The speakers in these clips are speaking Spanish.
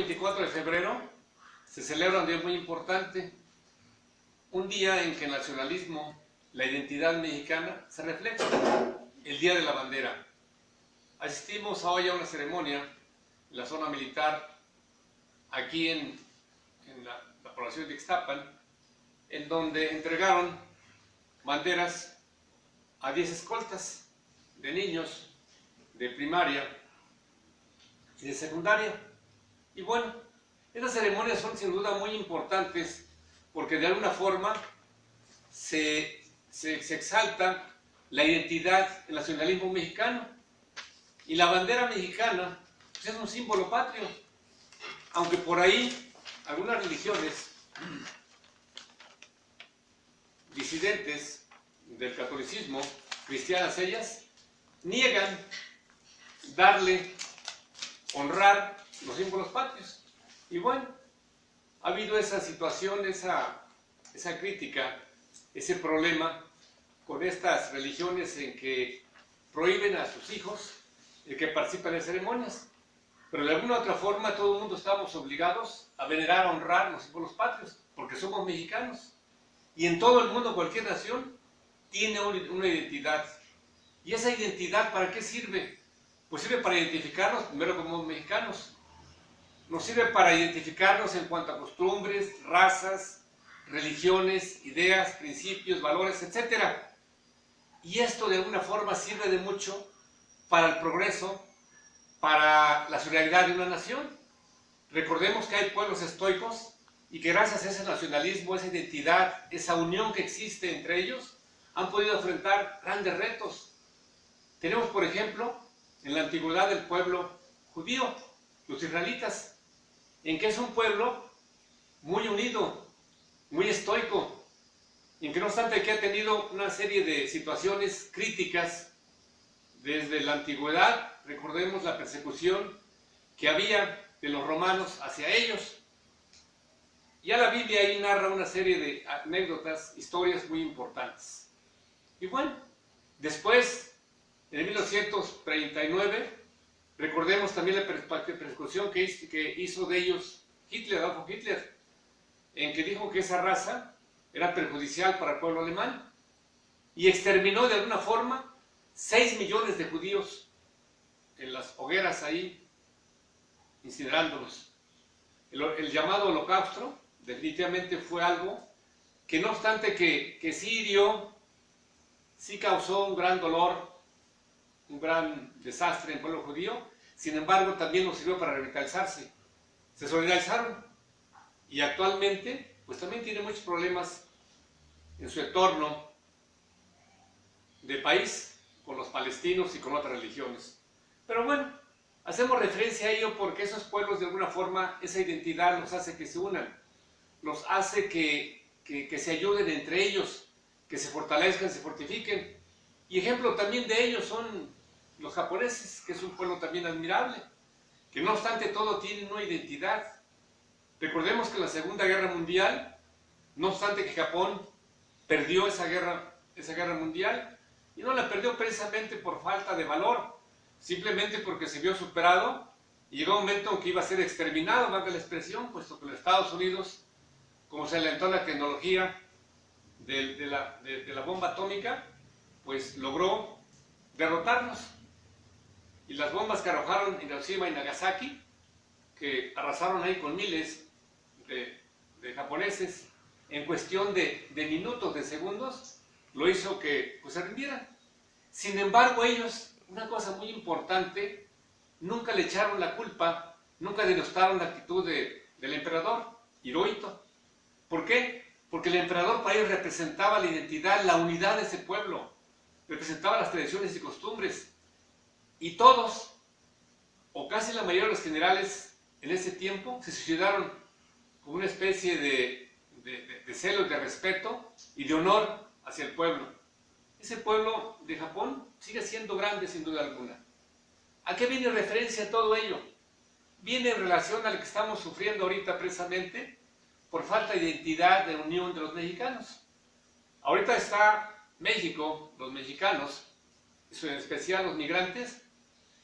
24 de febrero se celebra un día muy importante, un día en que el nacionalismo, la identidad mexicana se refleja, el Día de la Bandera. Asistimos hoy a una ceremonia en la zona militar, aquí en la población de Ixtapan, en donde entregaron banderas a 10 escoltas de niños de primaria y de secundaria. Y bueno, estas ceremonias son sin duda muy importantes porque de alguna forma se exalta la identidad, el nacionalismo mexicano. Y la bandera mexicana pues, es un símbolo patrio, aunque por ahí algunas religiones disidentes del catolicismo, cristianas ellas, niegan honrar los símbolos patrios. Y bueno, ha habido esa situación, esa crítica, ese problema con estas religiones en que prohíben a sus hijos el que participen en ceremonias. Pero de alguna u otra forma todo el mundo estamos obligados a venerar, a honrar los símbolos patrios, porque somos mexicanos. Y en todo el mundo, cualquier nación tiene una identidad. ¿Y esa identidad para qué sirve? Pues sirve para identificarnos primero como mexicanos. Nos sirve para identificarnos en cuanto a costumbres, razas, religiones, ideas, principios, valores, etc. Y esto de alguna forma sirve de mucho para el progreso, para la solidaridad de una nación. Recordemos que hay pueblos estoicos y que gracias a ese nacionalismo, esa identidad, esa unión que existe entre ellos, han podido enfrentar grandes retos. Tenemos, por ejemplo, en la antigüedad el pueblo judío, los israelitas, en que es un pueblo muy unido, muy estoico, y en que no obstante que ha tenido una serie de situaciones críticas desde la antigüedad. Recordemos la persecución que había de los romanos hacia ellos. Ya la Biblia ahí narra una serie de anécdotas, historias muy importantes. Y bueno, después, en 1939, recordemos también la persecución que hizo de ellos Adolfo Hitler, en que dijo que esa raza era perjudicial para el pueblo alemán y exterminó de alguna forma 6 millones de judíos en las hogueras ahí, incinerándolos. El llamado holocausto definitivamente fue algo que no obstante que sí hirió, sí causó un gran dolor, un gran desastre en el pueblo judío, sin embargo también nos sirvió para revitalizarse. Se solidarizaron y actualmente pues también tiene muchos problemas en su entorno de país con los palestinos y con otras religiones. Pero bueno, hacemos referencia a ello porque esos pueblos de alguna forma, esa identidad los hace que se unan, los hace que se ayuden entre ellos, que se fortalezcan, se fortifiquen. Y ejemplo también de ellos son los japoneses, que es un pueblo también admirable, que no obstante todo tienen una identidad. Recordemos que en la Segunda Guerra Mundial, no obstante que Japón perdió esa guerra mundial, y no la perdió precisamente por falta de valor, simplemente porque se vio superado y llegó un momento en que iba a ser exterminado, valga la expresión, puesto que los Estados Unidos, como se alentó la tecnología de la bomba atómica, pues logró derrotarnos. Y las bombas que arrojaron en Hiroshima y Nagasaki, que arrasaron ahí con miles de japoneses, en cuestión de minutos, de segundos, lo hizo que pues, se rindieran. Sin embargo, ellos, una cosa muy importante, nunca le echaron la culpa, nunca denostaron la actitud del emperador Hirohito. ¿Por qué? Porque el emperador para ellos representaba la identidad, la unidad de ese pueblo, representaba las tradiciones y costumbres. Y todos, o casi la mayoría de los generales en ese tiempo, se suicidaron con una especie de celo, de respeto y de honor hacia el pueblo. Ese pueblo de Japón sigue siendo grande sin duda alguna. ¿A qué viene referencia todo ello? Viene en relación a lo que estamos sufriendo ahorita precisamente por falta de identidad, de unión de los mexicanos. Ahorita está México, los mexicanos, en especial los migrantes,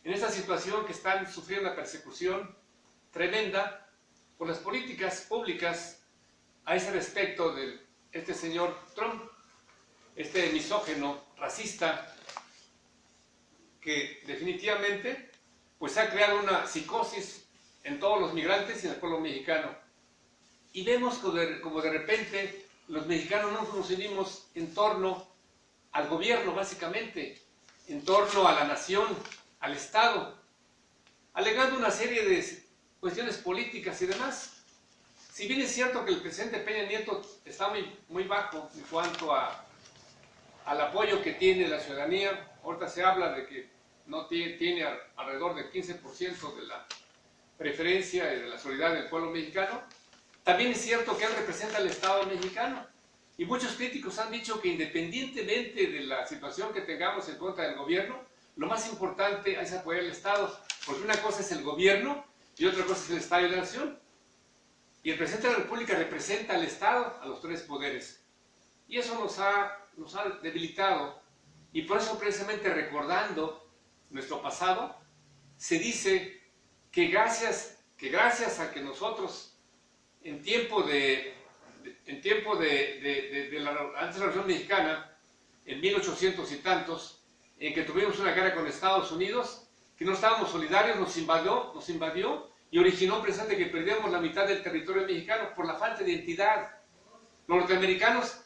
en esta situación que están sufriendo una persecución tremenda por las políticas públicas a ese respecto de este señor Trump, este misógino, racista, que definitivamente pues ha creado una psicosis en todos los migrantes y en el pueblo mexicano. Y vemos como de repente los mexicanos nos unimos en torno al gobierno, básicamente, en torno a la nación, al Estado, alegando una serie de cuestiones políticas y demás. Si bien es cierto que el presidente Peña Nieto está muy bajo en cuanto al apoyo que tiene la ciudadanía, ahorita se habla de que no tiene alrededor del 15% de la preferencia y de la solidaridad del pueblo mexicano, también es cierto que él representa al Estado mexicano. Y muchos críticos han dicho que independientemente de la situación que tengamos en contra del gobierno, lo más importante es apoyar al Estado, porque una cosa es el gobierno y otra cosa es el Estado y la nación. Y el presidente de la República representa al Estado, a los tres poderes. Y eso nos ha debilitado. Y por eso, precisamente recordando nuestro pasado, se dice que gracias a que nosotros, en tiempo de antes de la Revolución Mexicana, en 1800 y tantos, en que tuvimos una guerra con Estados Unidos, que no estábamos solidarios, nos invadió y originó precisamente que perdíamos la mitad del territorio mexicano por la falta de identidad. Los norteamericanos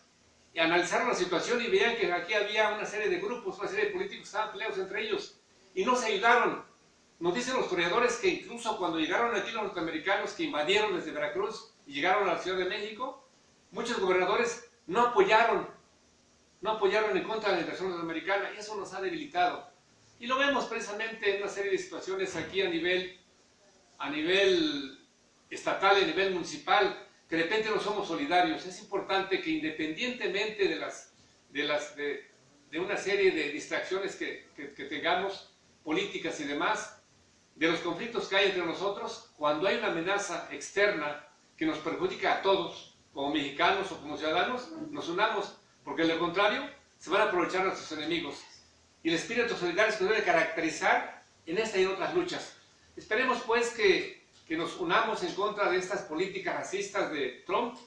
analizaron la situación y veían que aquí había una serie de grupos, una serie de políticos que estaban peleados entre ellos y no se ayudaron. Nos dicen los historiadores que incluso cuando llegaron aquí los norteamericanos que invadieron desde Veracruz y llegaron a la Ciudad de México, muchos gobernadores no apoyaron en contra de la invasión norteamericana y eso nos ha debilitado. Y lo vemos precisamente en una serie de situaciones aquí a nivel estatal y a nivel municipal, que de repente no somos solidarios. Es importante que independientemente de una serie de distracciones que tengamos, políticas y demás, de los conflictos que hay entre nosotros, cuando hay una amenaza externa que nos perjudica a todos, como mexicanos o como ciudadanos, nos unamos, porque de lo contrario se van a aprovechar nuestros enemigos. Y el espíritu solidario que nos debe caracterizar en esta y en otras luchas. Esperemos pues que nos unamos en contra de estas políticas racistas de Trump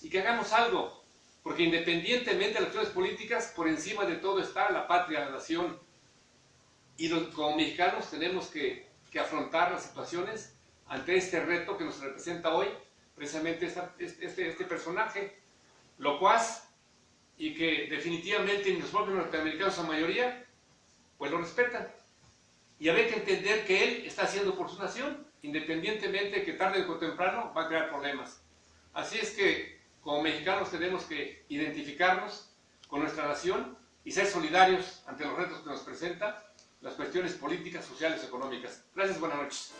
y que hagamos algo, porque independientemente de las acciones políticas, por encima de todo está la patria, la nación. Y como mexicanos tenemos que afrontar las situaciones ante este reto que nos representa hoy, precisamente este personaje, locuaz, y que definitivamente los propios norteamericanos, la mayoría, pues lo respetan. Y habría que entender que él está haciendo por su nación, independientemente que tarde o temprano va a crear problemas. Así es que, como mexicanos, tenemos que identificarnos con nuestra nación y ser solidarios ante los retos que nos presentan las cuestiones políticas, sociales y económicas. Gracias, buenas noches.